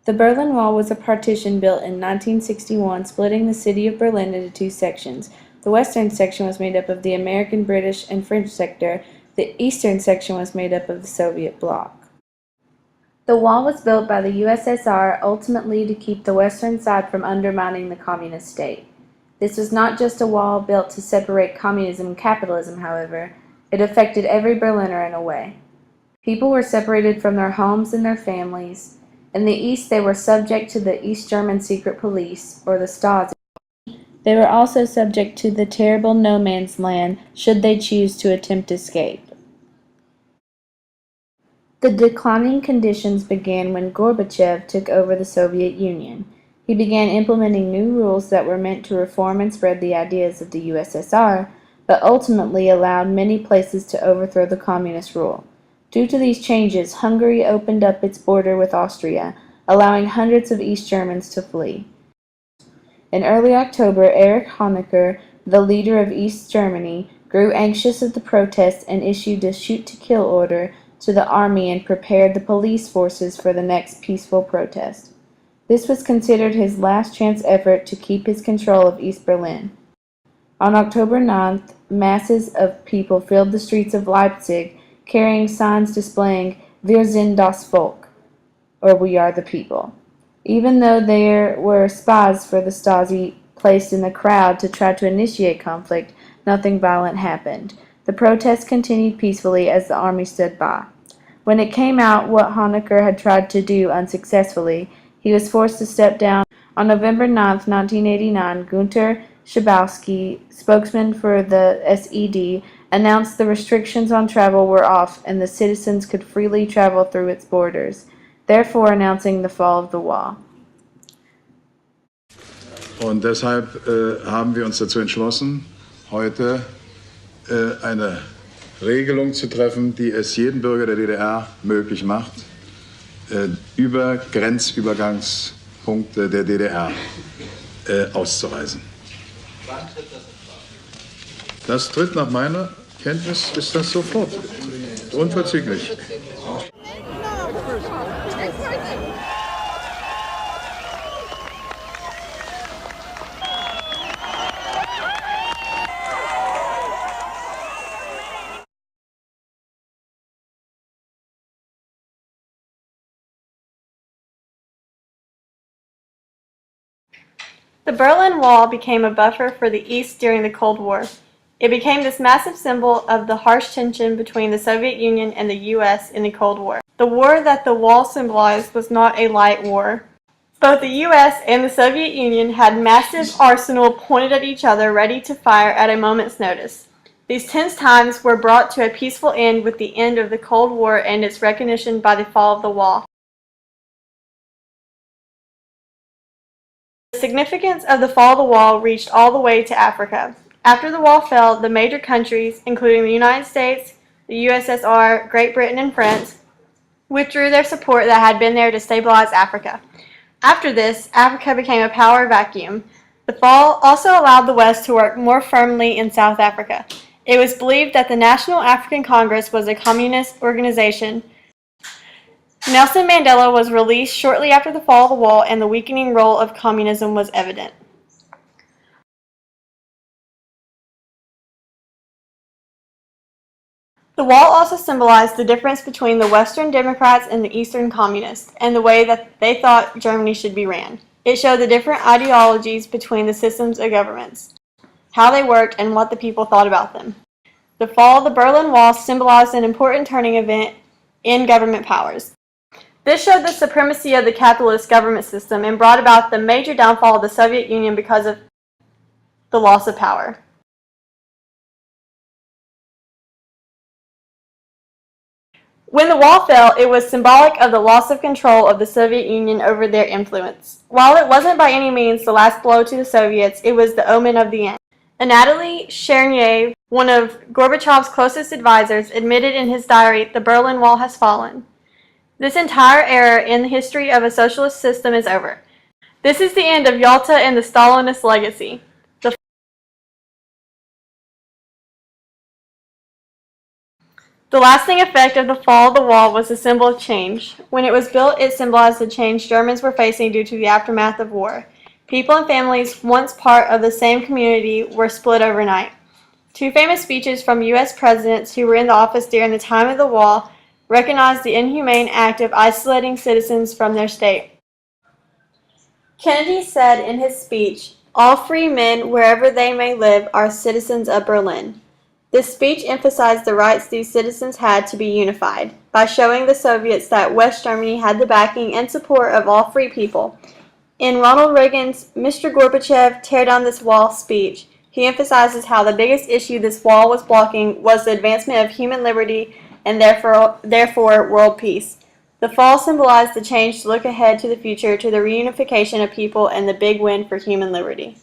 The Berlin Wall was a partition built in 1961, splitting the city of Berlin into two sections. The western section was made up of the American, British, and French sector. The eastern section was made up of the Soviet bloc. The wall was built by the USSR, ultimately to keep the western side from undermining the communist state. This was not just a wall built to separate communism and capitalism, however. It affected every Berliner in a way. People were separated from their homes and their families. In the east, they were subject to the East German secret police, or the Stasi. They were also subject to the terrible no man's land should they choose to attempt escape. The declining conditions began when Gorbachev took over the Soviet Union. He began implementing new rules that were meant to reform and spread the ideas of the USSR, but ultimately allowed many places to overthrow the communist rule. Due to these changes, Hungary opened up its border with Austria, allowing hundreds of East Germans to flee. In early October, Erich Honecker, the leader of East Germany, grew anxious at the protests and issued a shoot-to-kill order to the army and prepared the police forces for the next peaceful protest. This was considered his last-chance effort to keep his control of East Berlin. On October 9th, masses of people filled the streets of Leipzig, carrying signs displaying "Wir sind das Volk," or "We are the people." Even though there were spies for the Stasi placed in the crowd to try to initiate conflict, nothing violent happened. The protests continued peacefully as the army stood by. When it came out what Honecker had tried to do unsuccessfully, he was forced to step down. On November 9, 1989, Günter Schabowski, spokesman for the SED, announced the restrictions on travel were off and the citizens could freely travel through its borders, therefore announcing the fall of the wall. Und deshalb haben wir uns dazu entschlossen, heute eine Regelung zu treffen, die es jedem Bürger der DDR möglich macht, über Grenzübergangspunkte der DDR auszureisen. Wann tritt das in Kraft? Das tritt nach meiner Kenntnis ist das sofort. Unverzüglich. The Berlin Wall became a buffer for the East during the Cold War. It became this massive symbol of the harsh tension between the Soviet Union and the U.S. in the Cold War. The war that the wall symbolized was not a light war. Both the U.S. and the Soviet Union had massive arsenal pointed at each other, ready to fire at a moment's notice. These tense times were brought to a peaceful end with the end of the Cold War and its recognition by the fall of the wall. The significance of the fall of the wall reached all the way to Africa. After the wall fell, the major countries, including the United States, the USSR, Great Britain, and France, withdrew their support that had been there to stabilize Africa. After this, Africa became a power vacuum. The fall also allowed the West to work more firmly in South Africa. It was believed that the National African Congress was a communist organization. Nelson Mandela was released shortly after the fall of the wall, and the weakening role of communism was evident. The wall also symbolized the difference between the Western Democrats and the Eastern Communists, and the way that they thought Germany should be ran. It showed the different ideologies between the systems of governments, how they worked, and what the people thought about them. The fall of the Berlin Wall symbolized an important turning event in government powers. This showed the supremacy of the capitalist government system and brought about the major downfall of the Soviet Union because of the loss of power. When the wall fell, it was symbolic of the loss of control of the Soviet Union over their influence. While it wasn't by any means the last blow to the Soviets, it was the omen of the end. Anatoly Cherniev, one of Gorbachev's closest advisors, admitted in his diary, "The Berlin Wall has fallen. This entire era in the history of a socialist system is over. This is the end of Yalta and the Stalinist legacy." The lasting effect of the fall of the wall was a symbol of change. When it was built, it symbolized the change Germans were facing due to the aftermath of war. People and families, once part of the same community, were split overnight. Two famous speeches from U.S. presidents who were in the office during the time of the wall recognized the inhumane act of isolating citizens from their state. Kennedy said in his speech, "All free men, wherever they may live, are citizens of Berlin." This speech emphasized the rights these citizens had to be unified, by showing the Soviets that West Germany had the backing and support of all free people. In Ronald Reagan's "Mr. Gorbachev, Tear Down This Wall" speech, he emphasizes how the biggest issue this wall was blocking was the advancement of human liberty and therefore world peace. The fall symbolized the change to look ahead to the future, to the reunification of people, and the big win for human liberty.